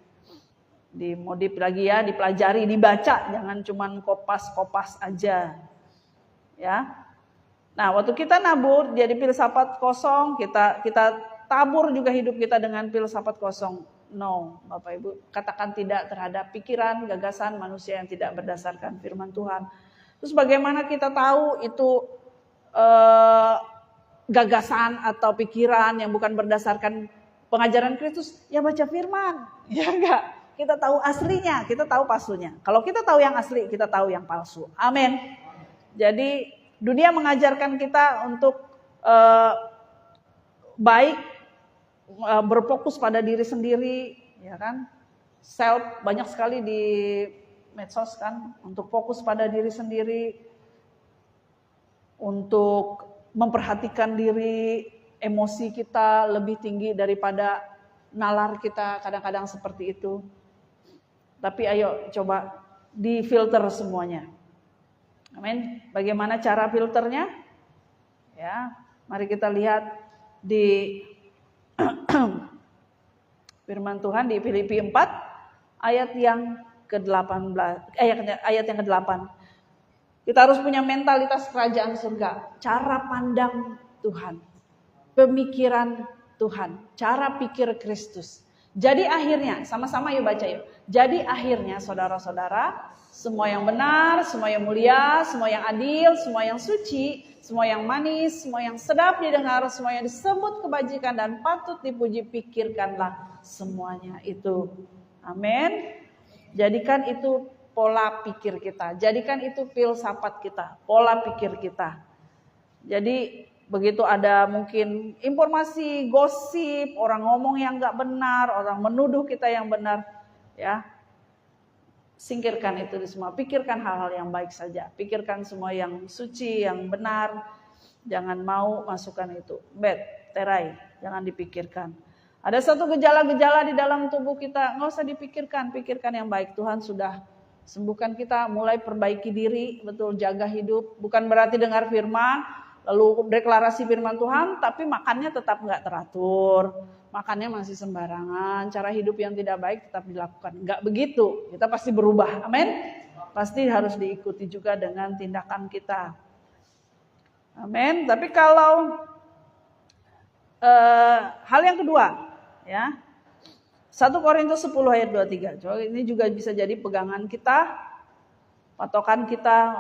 dimodif lagi ya, dipelajari, dibaca, jangan cuman kopas aja, ya. Nah waktu kita nabur jadi filsafat kosong, kita tabur juga hidup kita dengan filsafat kosong. No, Bapak Ibu, katakan tidak terhadap pikiran, gagasan manusia yang tidak berdasarkan firman Tuhan. Terus bagaimana kita tahu itu gagasan atau pikiran yang bukan berdasarkan pengajaran Kristus? Ya baca firman, ya enggak? Kita tahu aslinya, kita tahu palsunya. Kalau kita tahu yang asli, kita tahu yang palsu. Amin. Jadi dunia mengajarkan kita untuk baik, berfokus pada diri sendiri, ya kan? Self banyak sekali di medsos kan, untuk fokus pada diri sendiri, untuk memperhatikan diri, emosi kita lebih tinggi daripada nalar kita, kadang-kadang seperti itu. Tapi ayo coba difilter semuanya. Amin. Bagaimana cara filternya? Ya, mari kita lihat di firman Tuhan di Filipi 4 ayat yang ke-18, ayat yang ke-8. Kita harus punya mentalitas kerajaan surga, cara pandang Tuhan, pemikiran Tuhan, cara pikir Kristus. Jadi akhirnya, sama-sama yuk baca yuk. Jadi akhirnya saudara-saudara, semua yang benar, semua yang mulia, semua yang adil, semua yang suci, semua yang manis, semua yang sedap didengar, semua yang disebut kebajikan dan patut dipuji, pikirkanlah semuanya itu. Amin. Jadikan itu pola pikir kita, jadikan itu filsafat kita, pola pikir kita. Jadi begitu ada mungkin informasi, gosip, orang ngomong yang nggak benar, orang menuduh kita yang benar, ya singkirkan itu semua. Pikirkan hal-hal yang baik saja, pikirkan semua yang suci, yang benar. Jangan mau masukkan itu, terai, jangan dipikirkan. Ada satu gejala-gejala di dalam tubuh kita, nggak usah dipikirkan, pikirkan yang baik. Tuhan sudah sembuhkan kita, mulai perbaiki diri, betul, jaga hidup. Bukan berarti dengar firman, lalu deklarasi firman Tuhan, tapi makannya tetap nggak teratur, makannya masih sembarangan, cara hidup yang tidak baik tetap dilakukan. Nggak begitu, kita pasti berubah, amin. Pasti harus diikuti juga dengan tindakan kita, amin. Tapi kalau hal yang kedua, ya 1 Korintus 10 ayat 23, coba ini juga bisa jadi pegangan kita, patokan kita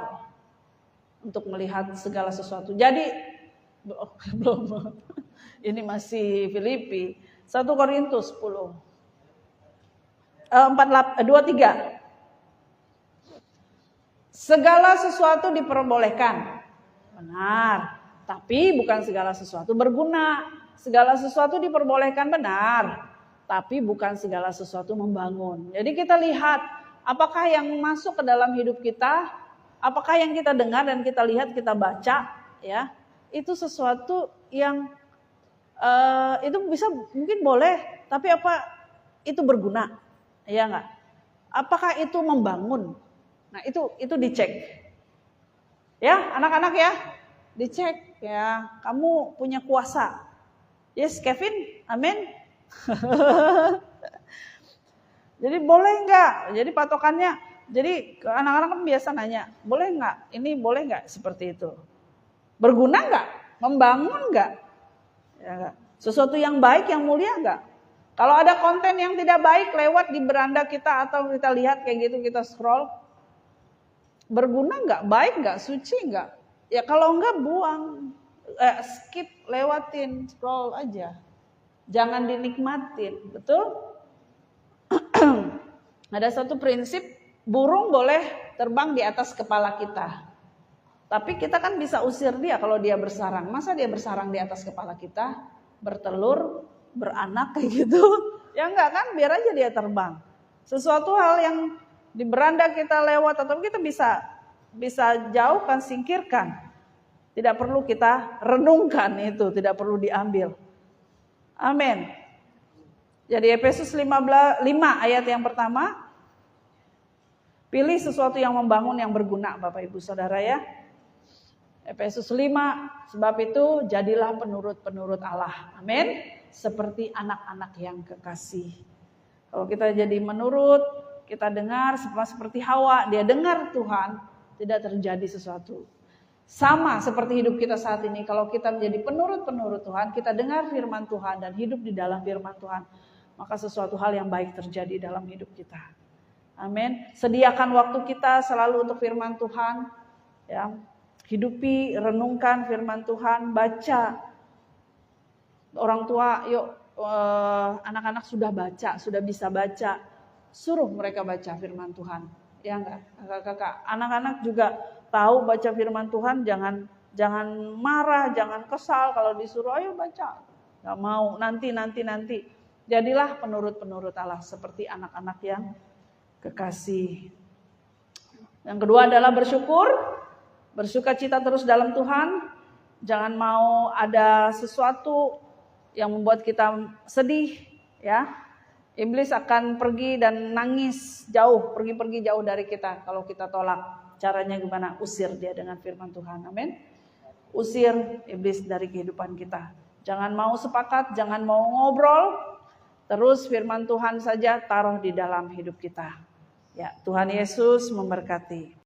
untuk melihat segala sesuatu. Jadi belum, ini masih Filipi 1 Korintus 10 23. Segala sesuatu diperbolehkan, benar, tapi bukan segala sesuatu berguna. Segala sesuatu diperbolehkan, benar, tapi bukan segala sesuatu membangun. Jadi kita lihat apakah yang masuk ke dalam hidup kita, apakah yang kita dengar dan kita lihat, kita baca, ya, itu sesuatu yang itu bisa mungkin boleh, tapi apa itu berguna, ya enggak? Apakah itu membangun? Nah itu dicek, ya anak-anak ya, dicek ya. Kamu punya kuasa, yes Kevin, amin. Jadi boleh enggak? Jadi patokannya. Jadi anak-anak kan biasa nanya, boleh nggak? Ini boleh nggak seperti itu? Berguna nggak? Membangun nggak? Ya, nggak? Sesuatu yang baik, yang mulia nggak? Kalau ada konten yang tidak baik lewat di beranda kita atau kita lihat kayak gitu, kita scroll, berguna nggak? Baik nggak? Suci nggak? Ya kalau nggak buang, skip, lewatin, scroll aja. Jangan dinikmatin, betul? Ada satu prinsip, burung boleh terbang di atas kepala kita. Tapi kita kan bisa usir dia kalau dia bersarang. Masa dia bersarang di atas kepala kita, bertelur, beranak kayak gitu? Ya enggak kan, biar aja dia terbang. Sesuatu hal yang di beranda kita lewat atau kita bisa jauhkan, singkirkan. Tidak perlu kita renungkan itu, tidak perlu diambil. Amin. Jadi Efesus 5 ayat yang pertama, pilih sesuatu yang membangun, yang berguna Bapak Ibu Saudara ya. Efesus 5, sebab itu jadilah penurut-penurut Allah. Amin. Seperti anak-anak yang kekasih. Kalau kita jadi menurut, kita dengar seperti Hawa, dia dengar Tuhan, tidak terjadi sesuatu. Sama seperti hidup kita saat ini, kalau kita menjadi penurut-penurut Tuhan, kita dengar firman Tuhan dan hidup di dalam firman Tuhan, maka sesuatu hal yang baik terjadi dalam hidup kita. Amin. Sediakan waktu kita selalu untuk firman Tuhan, ya. Hidupi, renungkan firman Tuhan, baca. Orang tua, yuk anak-anak sudah baca, sudah bisa baca, suruh mereka baca firman Tuhan. Ya enggak, kakak-kakak. Anak-anak juga tahu baca firman Tuhan, jangan marah, jangan kesal kalau disuruh ayo baca. Enggak mau, nanti. Jadilah penurut-penurut Allah seperti anak-anak yang kekasih. Yang kedua adalah bersyukur. Bersukacita terus dalam Tuhan. Jangan mau ada sesuatu yang membuat kita sedih, ya. iblis akan pergi dan nangis jauh, pergi jauh dari kita kalau kita tolak. Caranya gimana? Usir dia dengan firman Tuhan. Amin. Usir iblis dari kehidupan kita. Jangan mau sepakat, jangan mau ngobrol. Terus firman Tuhan saja taruh di dalam hidup kita. Ya, Tuhan Yesus memberkati.